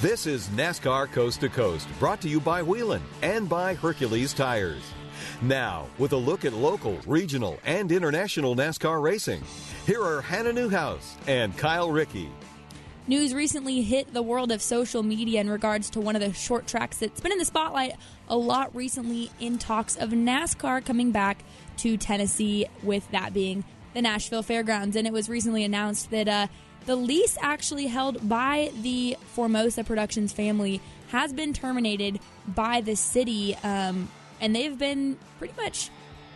This is NASCAR Coast to Coast, brought to you by Whelan and by Hercules Tires. Now, with a look at local, regional, and international NASCAR racing, here are Hannah Newhouse and Kyle Rickey. News recently hit the world of social media in regards to one of the short tracks that's been in the spotlight a lot recently, in talks of NASCAR coming back to Tennessee, with that being the Nashville Fairgrounds. And it was recently announced that the lease actually held by the Formosa Productions family has been terminated by the city, and they've been pretty much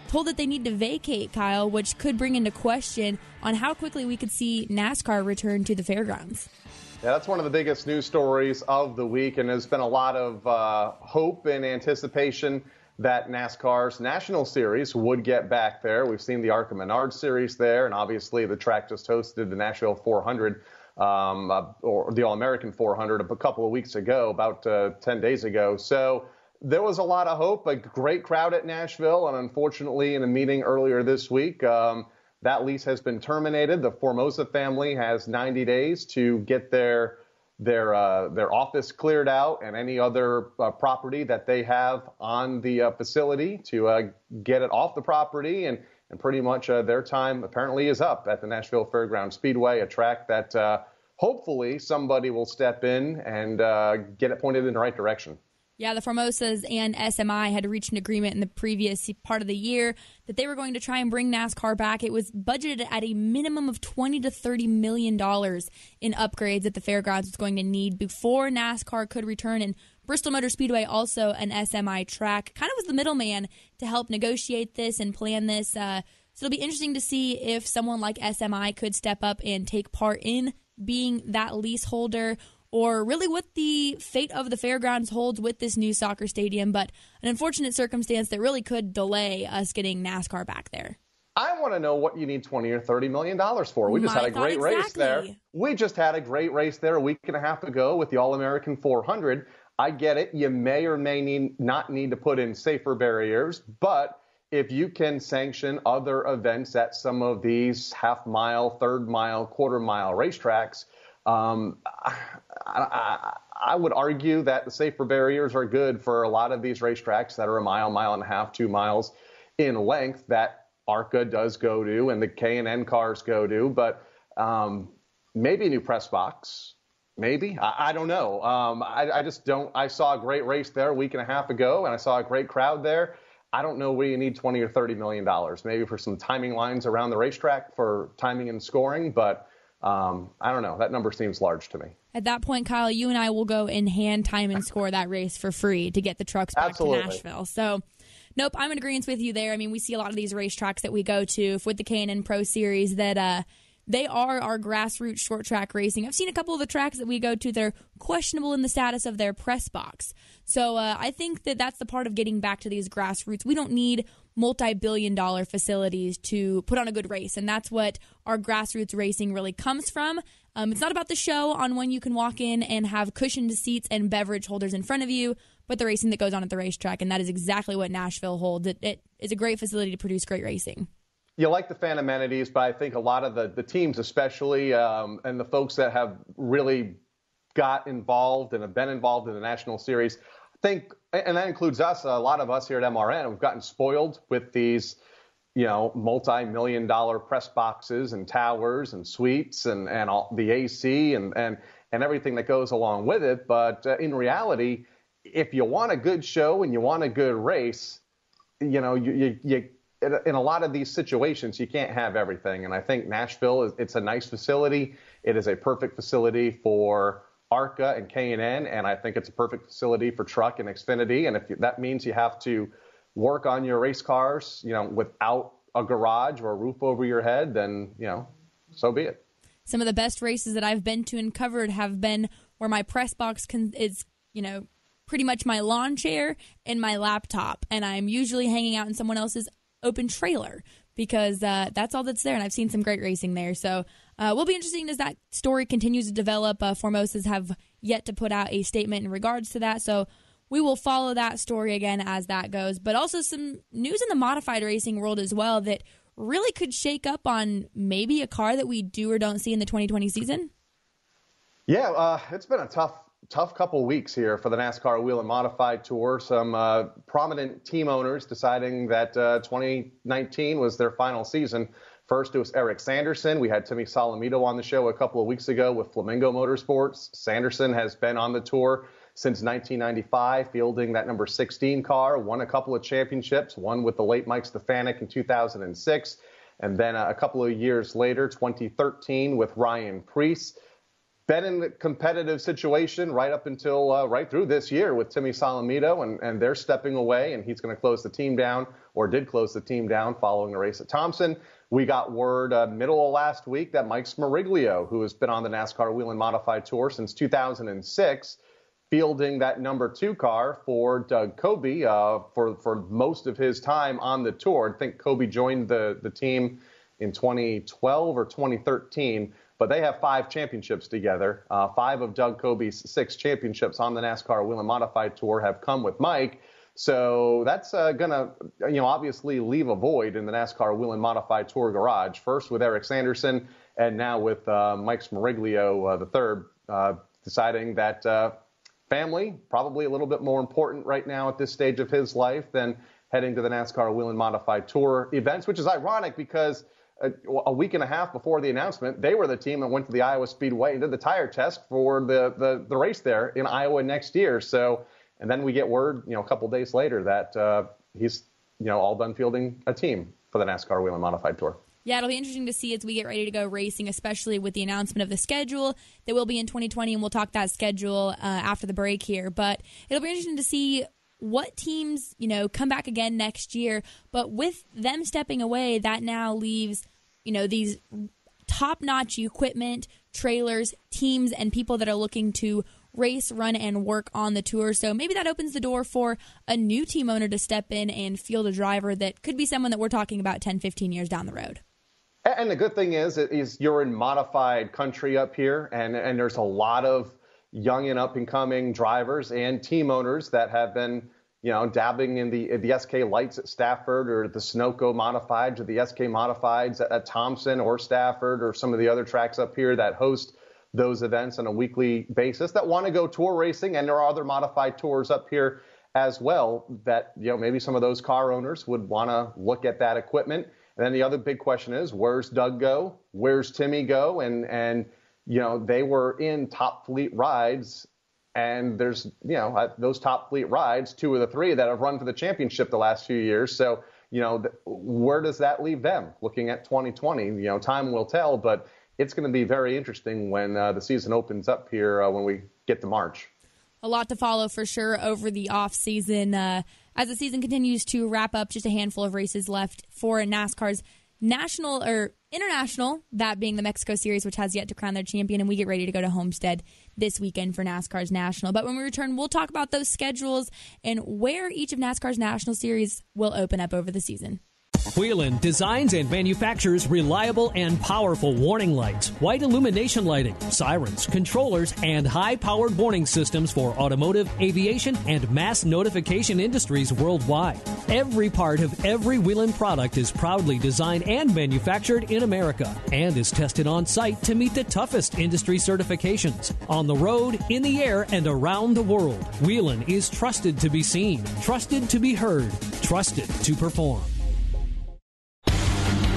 told that they need to vacate, Kyle, which could bring into question on how quickly we could see NASCAR return to the fairgrounds. Yeah, that's one of the biggest news stories of the week, and there's been a lot of hope and anticipation that NASCAR's National Series would get back there. We've seen the ARCA Menard Series there, and obviously the track just hosted the Nashville 400, or the All-American 400 a couple of weeks ago, about 10 days ago. So there was a lot of hope, a great crowd at Nashville, and unfortunately in a meeting earlier this week, that lease has been terminated. The Formosa family has 90 days to get their office cleared out and any other property that they have on the facility to get it off the property. And pretty much their time apparently is up at the Nashville Fairgrounds Speedway, a track that hopefully somebody will step in and get it pointed in the right direction. Yeah, the Formosas and SMI had reached an agreement in the previous part of the year that they were going to try and bring NASCAR back. It was budgeted at a minimum of $20 to $30 million in upgrades that the fairgrounds was going to need before NASCAR could return. And Bristol Motor Speedway, also an SMI track, kind of was the middleman to help negotiate this and plan this. So it'll be interesting to see if someone like SMI could step up and take part in being that leaseholder, or really what the fate of the fairgrounds holds with this new soccer stadium. But an unfortunate circumstance that really could delay us getting NASCAR back there. I want to know what you need $20 or $30 million for. We just had a great race there. We just had a great race there a week and a half ago with the All-American 400. I get it. You may or may not need to put in safer barriers, but if you can sanction other events at some of these half-mile, third-mile, quarter-mile racetracks, I would argue that the safer barriers are good for a lot of these racetracks that are a mile, mile and a half, 2 miles in length that ARCA does go to and the K&N cars go to. But maybe a new press box, maybe. I don't know. I just don't. I saw a great race there a week and a half ago, and I saw a great crowd there. I don't know where you need $20 or $30 million, maybe for some timing lines around the racetrack for timing and scoring, but I don't know. That number seems large to me. At that point, Kyle, you and I will go and hand time and score that race for free to get the trucks back to Nashville. So, nope, I'm in agreement with you there. I mean, we see a lot of these racetracks that we go to with the K&N Pro Series that they are our grassroots short track racing. I've seen a couple of the tracks that we go to. They're questionable in the status of their press box. So I think that that's the part of getting back to these grassroots. We don't need multi-billion-dollar facilities to put on a good race, and that's what our grassroots racing really comes from. It's not about the show on when you can walk in and have cushioned seats and beverage holders in front of you, but the racing that goes on at the racetrack, and that is exactly what Nashville holds. It is a great facility to produce great racing. You like the fan amenities, but I think a lot of the teams especially, and the folks that have really got involved and have been involved in the National Series, I think, and that includes us, a lot of us here at MRN, we've gotten spoiled with these, multi-million-dollar press boxes and towers and suites and all the AC and everything that goes along with it. But in reality, if you want a good show and you want a good race, you in a lot of these situations, you can't have everything. And I think Nashville, it's a nice facility. It is a perfect facility for ARCA and K&N, and I think it's a perfect facility for Truck and Xfinity. And if that means you have to work on your race cars, without a garage or a roof over your head, then, so be it. Some of the best races that I've been to and covered have been where my press box is, pretty much my lawn chair and my laptop, and I'm usually hanging out in someone else's open trailer because that's all that's there, and I've seen some great racing there. So we'll be interesting as that story continues to develop. Formosas have yet to put out a statement in regards to that, so we will follow that story again as that goes. But also some news in the modified racing world as well that really could shake up on maybe a car that we do or don't see in the 2020 season. Yeah, it's been a tough tough couple weeks here for the NASCAR Whelan Modified Tour. Some prominent team owners deciding that 2019 was their final season. First, it was Eric Sanderson. We had Timmy Solomito on the show a couple of weeks ago with Flamingo Motorsports. Sanderson has been on the tour since 1995, fielding that number 16 car, won a couple of championships, one with the late Mike Stefanik in 2006, and then a couple of years later, 2013, with Ryan Preece. Been in a competitive situation right up until right through this year with Timmy Solomito, and they're stepping away, and he's going to close the team down, or did close the team down following a race at Thompson. We got word middle of last week that Mike Smariglio, who has been on the NASCAR Whelan Modified Tour since 2006, fielding that number 2 car for Doug Coby for most of his time on the tour. I think Coby joined the team in 2012 or 2013. But they have 5 championships together. 5 of Doug Coby's 6 championships on the NASCAR Whelan Modified Tour have come with Mike. So that's going to, obviously leave a void in the NASCAR Whelan Modified Tour garage. First with Eric Sanderson, and now with Mike Smariglio III, deciding that family, probably a little bit more important right now at this stage of his life than heading to the NASCAR Whelan Modified Tour events, which is ironic because a week and a half before the announcement, they were the team that went to the Iowa Speedway and did the tire test for the race there in Iowa next year. So, and then we get word, a couple days later that he's, all done fielding a team for the NASCAR Whelan Modified Tour. Yeah, it'll be interesting to see as we get ready to go racing, especially with the announcement of the schedule that will be in 2020, and we'll talk that schedule after the break here. But it'll be interesting to see what teams, come back again next year. But with them stepping away, that now leaves, these top-notch equipment, trailers, teams, and people that are looking to race, run, and work on the tour. So maybe that opens the door for a new team owner to step in and field a driver that could be someone that we're talking about 10, 15 years down the road. And the good thing is you're in modified country up here, and there's a lot of young and up-and-coming drivers and team owners that have been, dabbing in the SK Lights at Stafford, or the Sunoco Modifieds, or the SK Modifieds at Thompson or Stafford, or some of the other tracks up here that host those events on a weekly basis that want to go tour racing. And there are other modified tours up here as well that, maybe some of those car owners would want to look at that equipment. And then the other big question is, where's Doug go? Where's Timmy go? And they were in Top Fleet rides, and there's, those Top Fleet rides, 2 of the 3 that have run for the championship the last few years. So, where does that leave them looking at 2020? Time will tell, but it's going to be very interesting when the season opens up here when we get to March. A lot to follow for sure over the off season. As the season continues to wrap up, just a handful of races left for NASCAR's national or international, that being the Mexico Series, which has yet to crown their champion, and we get ready to go to Homestead this weekend for NASCAR's national. But when we return, we'll talk about those schedules and where each of NASCAR's national series will open up over the season. Whelan designs and manufactures reliable and powerful warning lights, white illumination lighting, sirens, controllers, and high-powered warning systems for automotive, aviation, and mass notification industries worldwide. Every part of every Whelan product is proudly designed and manufactured in America and is tested on site to meet the toughest industry certifications. On the road, in the air, and around the world, Whelan is trusted to be seen, trusted to be heard, trusted to perform.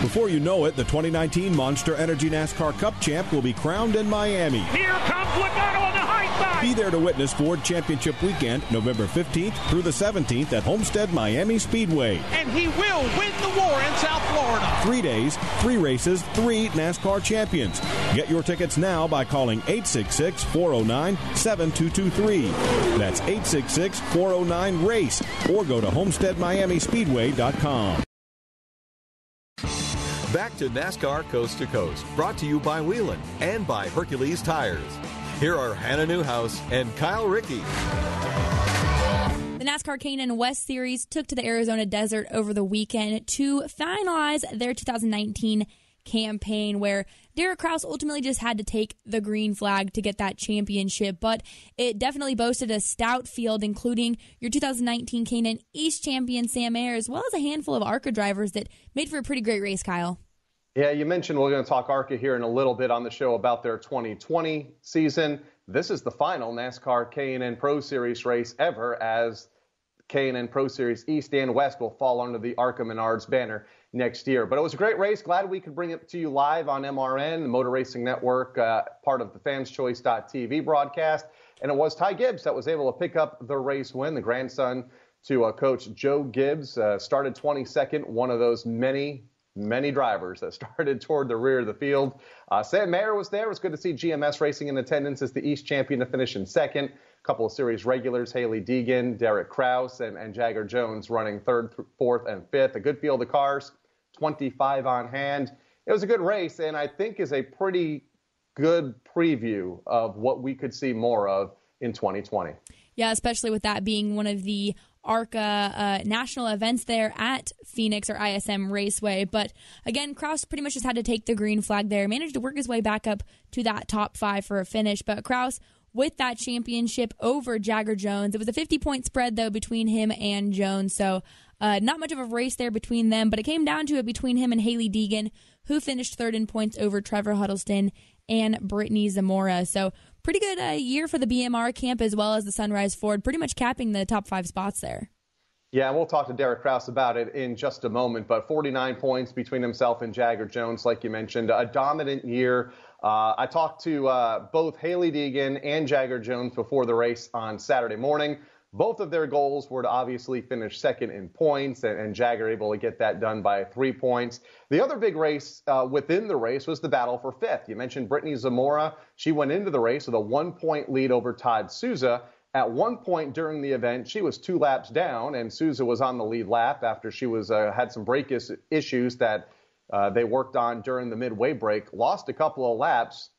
Before you know it, the 2019 Monster Energy NASCAR Cup champ will be crowned in Miami. Here comes Logano on the high side. Be there to witness Ford Championship Weekend, November 15th through the 17th at Homestead Miami Speedway. And he will win the war in South Florida. 3 days, 3 races, 3 NASCAR champions. Get your tickets now by calling 866-409-7223. That's 866-409-RACE, or go to HomesteadMiamiSpeedway.com. Back to NASCAR Coast to Coast, brought to you by Whelan and by Hercules Tires. Here are Hannah Newhouse and Kyle Rickey. The NASCAR K&N West Series took to the Arizona desert over the weekend to finalize their 2019 campaign, where Derek Kraus ultimately just had to take the green flag to get that championship, but it definitely boasted a stout field, including your 2019 K&N East champion Sam Mayer, as well as a handful of ARCA drivers that made for a pretty great race, Kyle. Yeah, you mentioned we're going to talk ARCA here in a little bit on the show about their 2020 season. this is the final NASCAR K&N Pro Series race ever, as K&N Pro Series East and West will fall under the ARCA Menards banner next year. But it was a great race. Glad we could bring it to you live on MRN, the Motor Racing Network, part of the fanschoice.tv broadcast. And it was Ty Gibbs that was able to pick up the race win, the grandson to Coach Joe Gibbs. Started 22nd, one of those many drivers that started toward the rear of the field. Sam Mayer was there. It was good to see GMS Racing in attendance as the East champion to finish in second. A couple of series regulars, Haley Deegan, Derek Kraus, and Jagger Jones running third, fourth, and fifth. A good field of cars, 25 on hand. It was a good race, and I think is a pretty good preview of what we could see more of in 2020. Yeah, especially with that being one of the ARCA national events there at Phoenix or ISM Raceway. But again, Kraus pretty much just had to take the green flag there, managed to work his way back up to that top 5 for a finish. But Kraus with that championship over Jagger Jones. It was a 50-point spread, though, between him and Jones. So not much of a race there between them, but it came down to it between him and Haley Deegan, who finished third in points over Trevor Huddleston and Brittany Zamora. So pretty good year for the BMR camp as well as the Sunrise Ford, pretty much capping the top 5 spots there. Yeah, and we'll talk to Derek Kraus about it in just a moment, but 49 points between himself and Jagger Jones, like you mentioned. A dominant year. I talked to both Haley Deegan and Jagger Jones before the race on Saturday morning. Both of their goals were to obviously finish second in points, and Jagger able to get that done by 3 points. The other big race within the race was the battle for fifth. You mentioned Brittany Zamora. She went into the race with a 1-point lead over Todd Souza. At one point during the event, she was 2 laps down, and Souza was on the lead lap after she was had some brake issues that they worked on during the midway break. Lost a couple of laps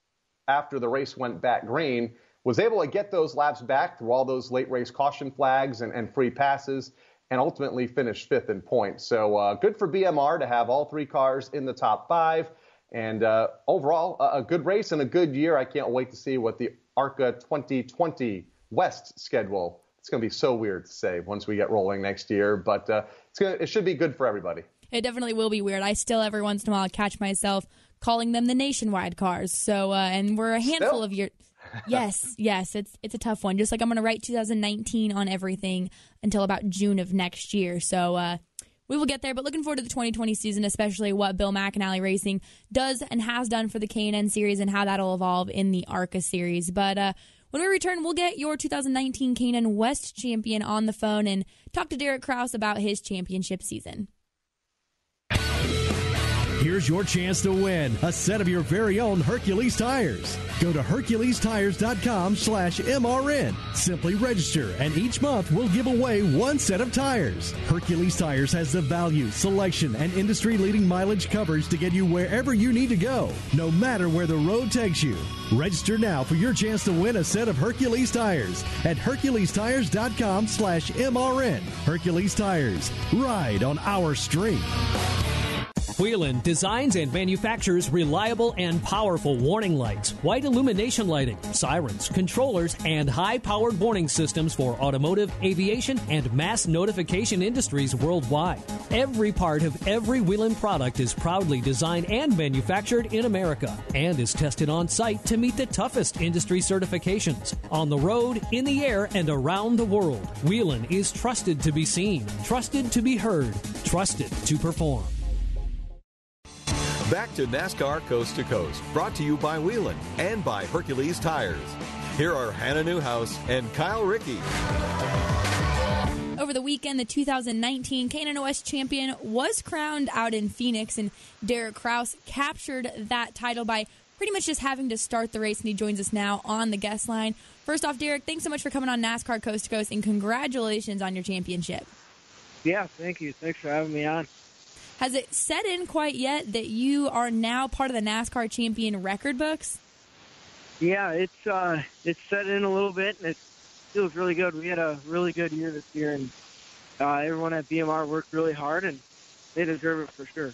after the race went back green. Was able to get those laps back through all those late race caution flags and free passes, and ultimately finished 5th in points. So good for BMR to have all 3 cars in the top 5. And overall, a good race and a good year. I can't wait to see what the ARCA 2020 West schedule. It's going to be so weird to say once we get rolling next year, but it should be good for everybody. It definitely will be weird. I still every once in a while catch myself calling them the nationwide cars. So and we're a handful of years. Yes, it's a tough one. Just like I'm going to write 2019 on everything until about June of next year. So we will get there, but looking forward to the 2020 season, especially what Bill McAnally Racing does and has done for the K&N series and how that'll evolve in the ARCA series. But when we return, we'll get your 2019 K&N West champion on the phone and talk to Derek Kraus about his championship season. Here's your chance to win a set of your very own Hercules tires. Go to HerculesTires.com/MRN. Simply register, and each month we'll give away 1 set of tires. Hercules Tires has the value, selection, and industry-leading mileage coverage to get you wherever you need to go, no matter where the road takes you. Register now for your chance to win a set of Hercules tires at HerculesTires.com/MRN. Hercules Tires. Ride on our street. Whelan designs and manufactures reliable and powerful warning lights, white illumination lighting, sirens, controllers, and high-powered warning systems for automotive, aviation, and mass notification industries worldwide. Every part of every Whelan product is proudly designed and manufactured in America and is tested on site to meet the toughest industry certifications. On the road, in the air, and around the world, Whelan is trusted to be seen, trusted to be heard, trusted to perform. Back to NASCAR Coast to Coast, brought to you by Whelan and by Hercules Tires. Here are Hannah Newhouse and Kyle Rickey. Over the weekend, the 2019 K&N West champion was crowned out in Phoenix, and Derek Kraus captured that title by pretty much just having to start the race, and he joins us now on the guest line. First off, Derek, thanks so much for coming on NASCAR Coast to Coast, and congratulations on your championship. Yeah, thank you. Thanks for having me on. Has it set in quite yet that you are now part of the NASCAR champion record books? Yeah, it's set in a little bit, and it feels really good. We had a really good year this year, and everyone at BMR worked really hard, and they deserve it for sure.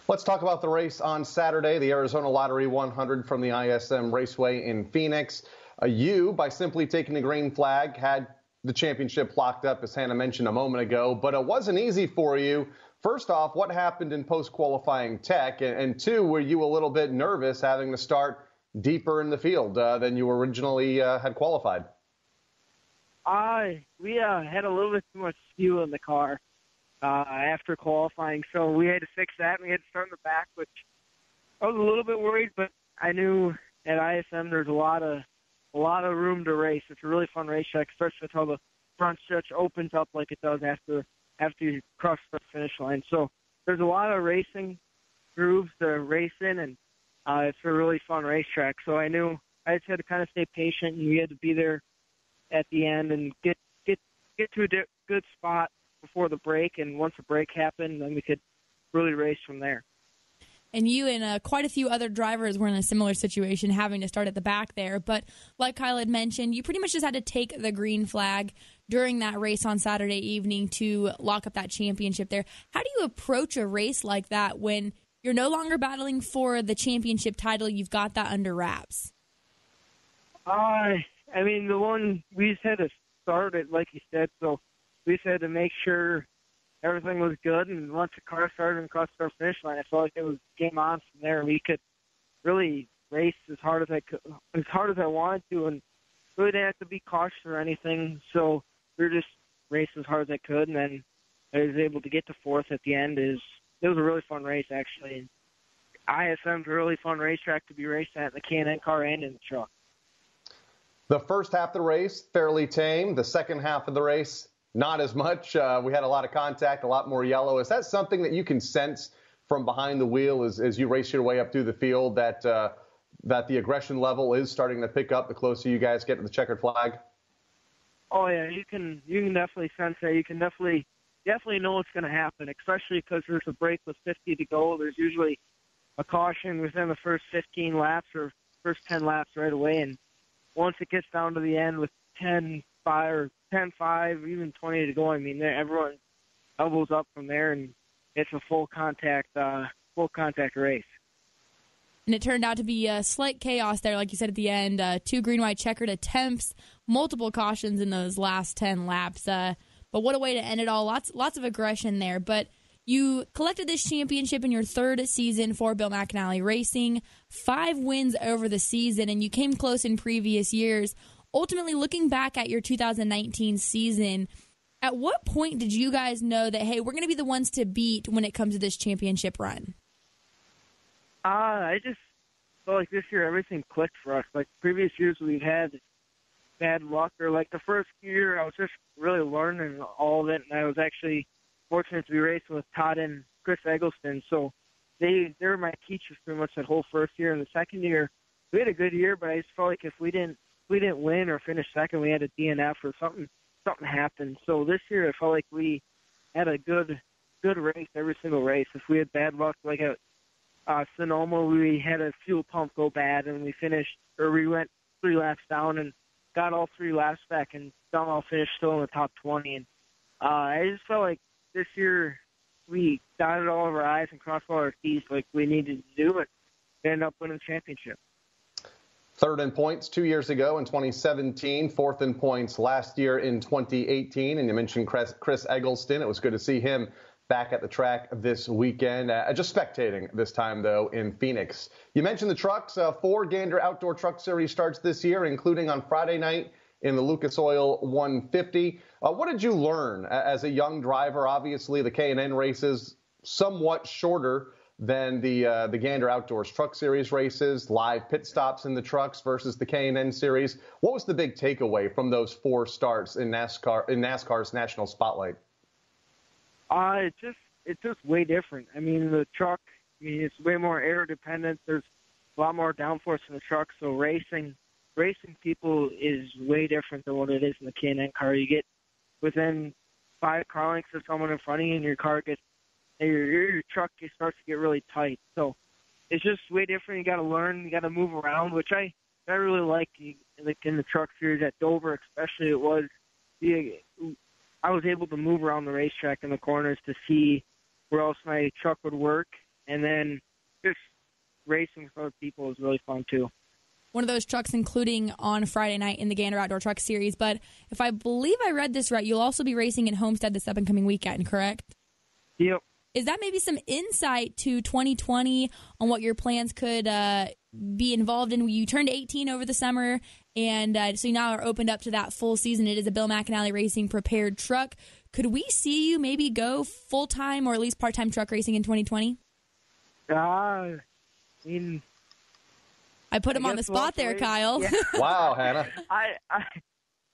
Let's talk about the race on Saturday, the Arizona Lottery 100 from the ISM Raceway in Phoenix. You, by simply taking the green flag, had the championship locked up, as Hannah mentioned a moment ago, but it wasn't easy for you. First off, what happened in post-qualifying tech? And 2, were you a little bit nervous having to start deeper in the field than you originally had qualified? We had a little bit too much fuel in the car after qualifying, so we had to fix that, and we had to start in the back, which I was a little bit worried, but I knew at ISM there's a lot of room to race. It's a really fun racetrack, especially with how the front stretch opens up like it does after you cross the finish line. So there's a lot of racing grooves to race in, and it's a really fun racetrack. So I knew I just had to kind of stay patient, and we had to be there at the end and get to a good spot before the break. And once the break happened, then we could really race from there. And you and quite a few other drivers were in a similar situation, having to start at the back there. But like Kyle had mentioned, you pretty much just had to take the green flag during that race on Saturday evening to lock up that championship there. How do you approach a race like that when you're no longer battling for the championship title? You've got that under wraps. I mean, the one, we just had to start it, like you said, so we just had to make sure everything was good, and once the car started and crossed our finish line, I felt like it was game on from there. We could really race as hard as I wanted to, and really didn't have to be cautious or anything. So we were just racing as hard as I could, and then I was able to get to fourth at the end. It was a really fun race, actually. ISM's a really fun racetrack to be raced at in the K&N car and in the truck. The first half of the race, fairly tame. The second half of the race, not as much. We had a lot of contact, a lot more yellow. Is that something that you can sense from behind the wheel as you race your way up through the field, that the aggression level is starting to pick up the closer you guys get to the checkered flag? Oh, yeah, you can definitely sense that. You can definitely know what's going to happen, especially because there's a break with 50 to go. There's usually a caution within the first 15 laps or first 10 laps right away, and once it gets down to the end with 10-5 or 10-5, even 20 to go, I mean, everyone elbows up from there, and it's a full contact race. And it turned out to be a slight chaos there, like you said at the end. 2 green-white checkered attempts, multiple cautions in those last 10 laps. But what a way to end it all. Lots of aggression there. But you collected this championship in your third season for Bill McAnally Racing, 5 wins over the season, and you came close in previous years. Ultimately, looking back at your 2019 season, at what point did you guys know that, hey, we're going to be the ones to beat when it comes to this championship run? I just felt like this year everything clicked for us. Like previous years we've had bad luck, or like the first year I was just really learning all of it, and I was actually fortunate to be racing with Todd and Chris Eggleston. So they were my teachers pretty much that whole first year. And the second year we had a good year, but I just felt like if we didn't win or finish second, we had a DNF or something happened. So this year I felt like we had a good race every single race. If we had bad luck, like at Sonoma, we had a fuel pump go bad, and we went 3 laps down and got all 3 laps back, and somehow finished still in the top 20. And I just felt like this year we dotted all of our I's and crossed all our T's like we needed to do it and end up winning the championship. Third in points 2 years ago in 2017, fourth in points last year in 2018. And you mentioned Chris Eggleston. It was good to see him back at the track this weekend. Just spectating this time, though, in Phoenix. You mentioned the trucks. 4 Gander Outdoor Truck Series starts this year, including on Friday night in the Lucas Oil 150. What did you learn as a young driver? Obviously, the K&N races somewhat shorter than the Gander Outdoors Truck Series races, live pit stops in the trucks versus the K&N Series. What was the big takeaway from those 4 starts in NASCAR's National Spotlight? It's just way different. I mean, the truck, it's way more air dependent. There's a lot more downforce in the truck, so racing people is way different than what it is in the K&N car. You get within 5 car lengths of someone in front of you, and your truck starts to get really tight. So it's just way different. You got to learn. You got to move around, which I really like in the truck series at Dover, especially. I was able to move around the racetrack in the corners to see where else my truck would work, and then just racing with other people is really fun too. One of those trucks including on Friday night in the Gander Outdoor Truck Series, but if I believe I read this right, you'll also be racing in Homestead this up-and-coming weekend, correct? Yep. Is that maybe some insight to 2020 on what your plans could be involved in? You turned 18 over the summer, and so you now are opened up to that full season. It is a Bill McAnally Racing prepared truck. Could we see you maybe go full-time or at least part-time truck racing in 2020? I mean, I put him on the spot there, Kyle. Yeah. Wow, Hannah.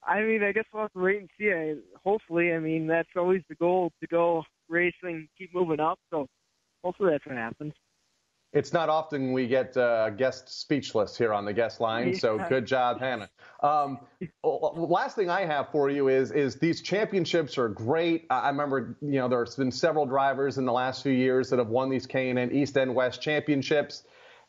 I mean, I guess we'll have to wait and see. Hopefully, I mean, that's always the goal, to go racing, keep moving up. So hopefully that's what happens. It's not often we get guest speechless here on the guest line, so good job, Hannah. Last thing I have for you is these championships are great. I remember, there's been several drivers in the last few years that have won these K&N East and West championships,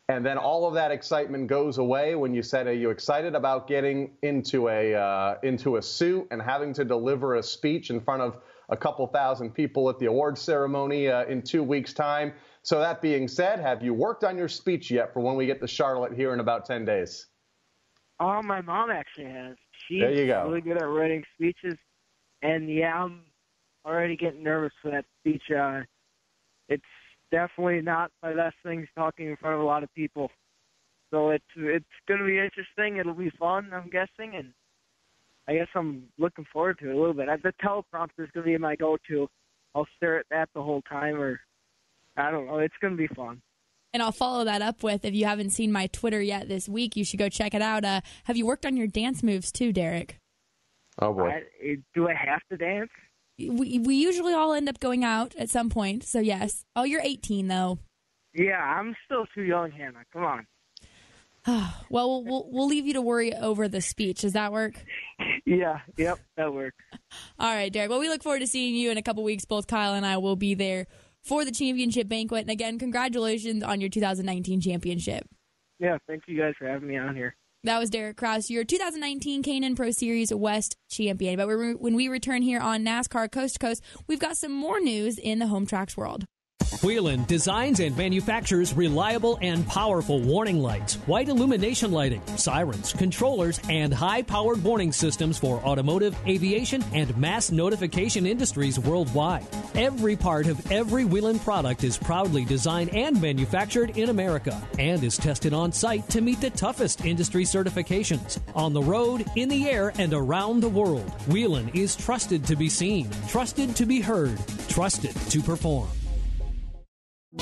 and then all of that excitement goes away when you said, are you excited about getting into a suit and having to deliver a speech in front of a couple thousand people at the awards ceremony in 2 weeks' time? So that being said, have you worked on your speech yet for when we get to Charlotte here in about 10 days? Oh, my mom actually has. She's there you go. Really good at writing speeches. And, yeah, I'm already getting nervous for that speech. It's definitely not my best thing, talking in front of a lot of people. So it's going to be interesting. It'll be fun, I'm guessing. And I guess I'm looking forward to it a little bit. The teleprompter is going to be my go-to. I'll stare at that the whole time, or I don't know. It's going to be fun. And I'll follow that up with, if you haven't seen my Twitter yet this week, you should go check it out. Have you worked on your dance moves too, Derek? Oh, boy. Do I have to dance? We usually all end up going out at some point, so yes. Oh, you're 18, though. Yeah, I'm still too young, Hannah. Come on. Well, we'll leave you to worry over the speech. Does that work? Yeah, yep, that works. All right, Derek. Well, we look forward to seeing you in a couple weeks. Both Kyle and I will be there for the championship banquet. And again, congratulations on your 2019 championship. Yeah, thank you guys for having me on here. That was Derek Kraus, your 2019 K&N Pro Series West champion. But when we return here on NASCAR Coast to Coast, we've got some more news in the home tracks world. Whelan designs and manufactures reliable and powerful warning lights, white illumination lighting, sirens, controllers, and high-powered warning systems for automotive, aviation, and mass notification industries worldwide. Every part of every Whelan product is proudly designed and manufactured in America and is tested on site to meet the toughest industry certifications. On the road, in the air, and around the world, Whelan is trusted to be seen, trusted to be heard, trusted to perform.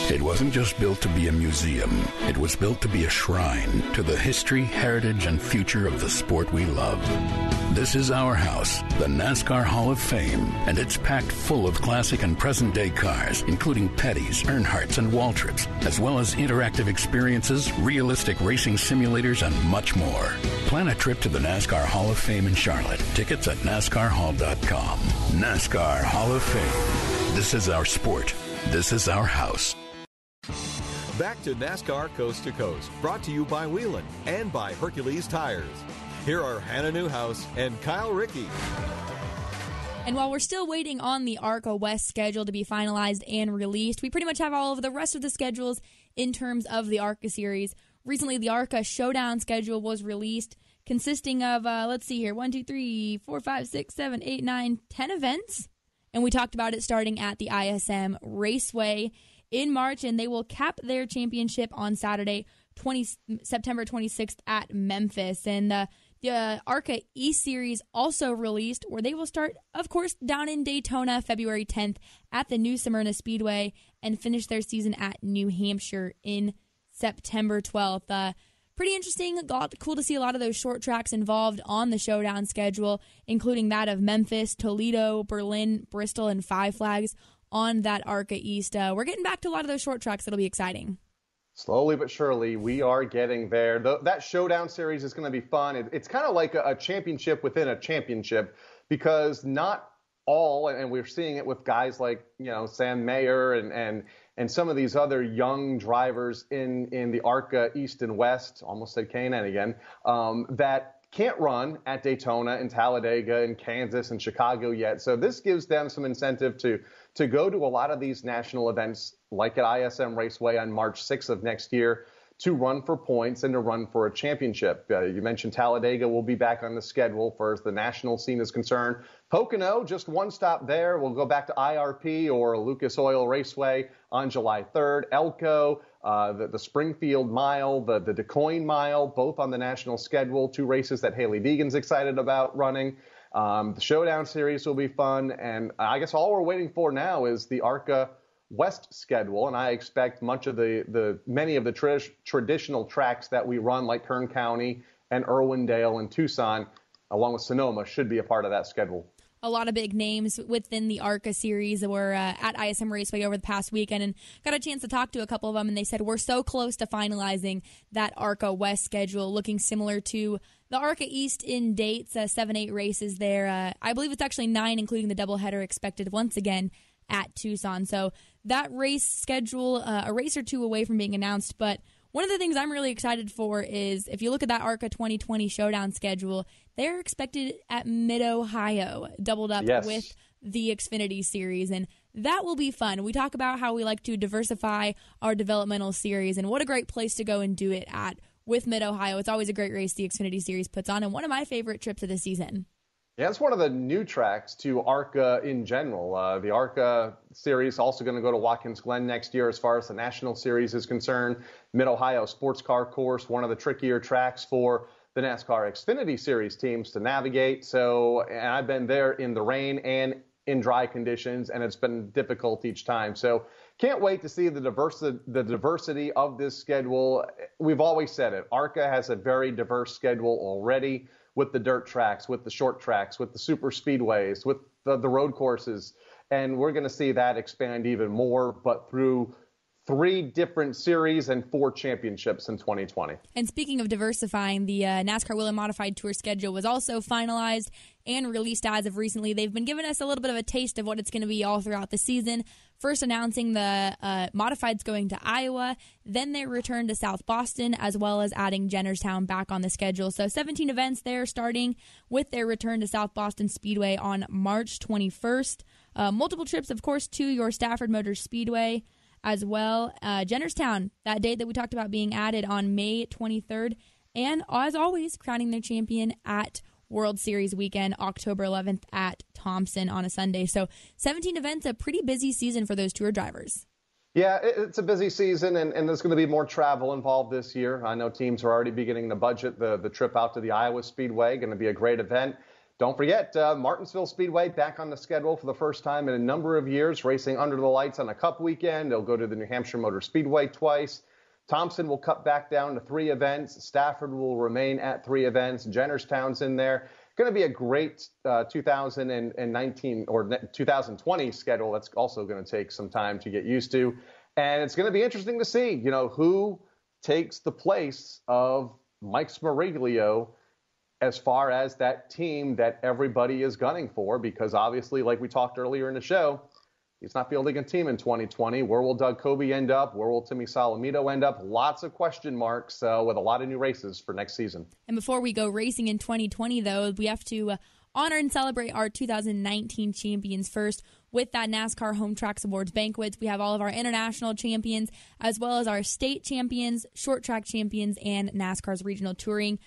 It wasn't just built to be a museum. It was built to be a shrine to the history, heritage, and future of the sport we love. This is our house, the NASCAR Hall of Fame, and it's packed full of classic and present-day cars, including Petty's, Earnhardt's, and Waltrips, as well as interactive experiences, realistic racing simulators, and much more. Plan a trip to the NASCAR Hall of Fame in Charlotte. Tickets at NASCARHall.com. NASCAR Hall of Fame. This is our sport. This is our house. Back to NASCAR Coast to Coast, brought to you by Whelan and by Hercules Tires. Here are Hannah Newhouse and Kyle Rickey. And while we're still waiting on the ARCA West schedule to be finalized and released, we pretty much have all of the rest of the schedules in terms of the ARCA series. Recently, the ARCA Showdown schedule was released, consisting of, 10 events. And we talked about it starting at the ISM Raceway in March, and they will cap their championship on Saturday, September 26th at Memphis. And the ARCA East Series also released, where they will start, of course, down in Daytona, February 10th at the New Smyrna Speedway, and finish their season at New Hampshire in September 12th. Pretty interesting. Cool to see a lot of those short tracks involved on the Showdown schedule, including that of Memphis, Toledo, Berlin, Bristol, and Five Flags on that ARCA East. We're getting back to a lot of those short tracks. That'll be exciting. Slowly but surely, we are getting there. That Showdown series is going to be fun. It's kind of like a championship within a championship, because not all, and we're seeing it with guys like, Sam Mayer and some of these other young drivers in the ARCA East and West, almost said K&N again, that can't run at Daytona and Talladega and Kansas and Chicago yet. So this gives them some incentive to go to a lot of these national events, like at ISM Raceway on March 6th of next year, to run for points and to run for a championship. You mentioned Talladega will be back on the schedule for as the national scene is concerned. Pocono, just one stop there. We'll go back to IRP or Lucas Oil Raceway on July 3rd. Elko, the Springfield Mile, the DeCoin Mile, both on the national schedule. 2 races that Haley Deegan's excited about running. The Showdown Series will be fun. And I guess all we're waiting for now is the ARCA West schedule, and I expect many of the traditional tracks that we run, like Kern County and Irwindale and Tucson, along with Sonoma, should be a part of that schedule. A lot of big names within the ARCA series were at ISM Raceway over the past weekend, and got a chance to talk to a couple of them, and they said we're so close to finalizing that ARCA West schedule, looking similar to the ARCA East in dates, 7-8 races there. I believe it's actually 9, including the doubleheader expected once again at Tucson. So that race schedule, a race or two away from being announced. But one of the things I'm really excited for is if you look at that ARCA 2020 Showdown schedule, they're expected at Mid-Ohio, doubled up with the Xfinity Series. And that will be fun. We talk about how we like to diversify our developmental series, and what a great place to go and do it at with Mid-Ohio. It's always a great race the Xfinity Series puts on, and one of my favorite trips of the season. Yeah, it's one of the new tracks to ARCA in general. The ARCA series also going to go to Watkins Glen next year as far as the national series is concerned. Mid-Ohio Sports Car Course, one of the trickier tracks for the NASCAR Xfinity Series teams to navigate. And I've been there in the rain and in dry conditions, and it's been difficult each time. So can't wait to see the diversity of this schedule. We've always said it. ARCA has a very diverse schedule already, with the dirt tracks, with the short tracks, with the super speedways, with the road courses. And we're going to see that expand even more, but through 3 different series and 4 championships in 2020. And speaking of diversifying, the NASCAR Whelan Modified Tour schedule was also finalized and released as of recently. They've been giving us a little bit of a taste of what it's going to be all throughout the season. First announcing the Modifieds going to Iowa, then they return to South Boston, as well as adding Jennerstown back on the schedule. So 17 events there, starting with their return to South Boston Speedway on March 21st. Multiple trips, of course, to your Stafford Motor Speedway as well. Jennerstown, that date that we talked about being added on May 23rd. And as always, crowning their champion at World Series weekend, October 11th at Thompson on a Sunday. So 17 events, a pretty busy season for those tour drivers. Yeah, it's a busy season, and there's going to be more travel involved this year. I know teams are already beginning to budget the trip out to the Iowa Speedway. Going to be a great event. Don't forget, Martinsville Speedway back on the schedule for the first time in a number of years, racing under the lights on a Cup weekend. They'll go to the New Hampshire Motor Speedway twice. Thompson will cut back down to 3 events. Stafford will remain at 3 events. Jennerstown's in there. Going to be a great 2019 or 2020 schedule. That's also going to take some time to get used to. And it's going to be interesting to see, who takes the place of Mike Smariglio as far as that team that everybody is gunning for, because obviously, like we talked earlier in the show, he's not fielding a team in 2020. Where will Doug Coby end up? Where will Timmy Salamito end up? Lots of question marks with a lot of new races for next season. And before we go racing in 2020, though, we have to honor and celebrate our 2019 champions first with that NASCAR Home Tracks Awards banquets. We have all of our international champions, as well as our state champions, short track champions, and NASCAR's regional touring.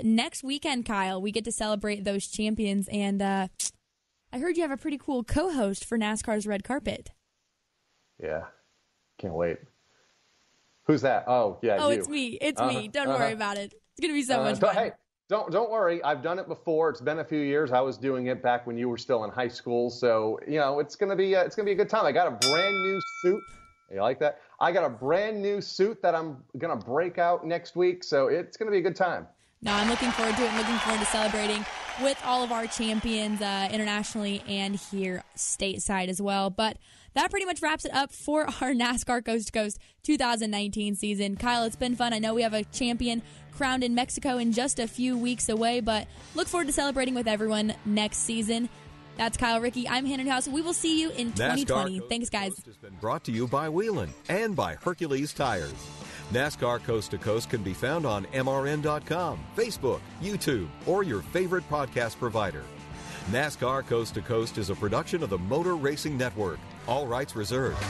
Next weekend, Kyle, we get to celebrate those champions, and I heard you have a pretty cool co-host for NASCAR's Red Carpet. Yeah, can't wait. Who's that? Oh, yeah, Oh, you. It's me. It's me. Don't worry about it. It's going to be so much fun. Hey, don't worry. I've done it before. It's been a few years. I was doing it back when you were still in high school. So, it's going to be a good time. I got a brand new suit. You like that? I got a brand new suit that I'm going to break out next week. So it's going to be a good time. No, I'm looking forward to it. I'm looking forward to celebrating with all of our champions internationally and here stateside as well. But that pretty much wraps it up for our NASCAR Coast to Coast 2019 season. Kyle, it's been fun. I know we have a champion crowned in Mexico in just a few weeks away, but look forward to celebrating with everyone next season. That's Kyle, Rickey. I'm Hannah Newhouse. We will see you in 2020. Thanks, guys. Has been brought to you by Whelan and by Hercules Tires. NASCAR Coast to Coast can be found on MRN.com, Facebook, YouTube, or your favorite podcast provider. NASCAR Coast to Coast is a production of the Motor Racing Network. All rights reserved.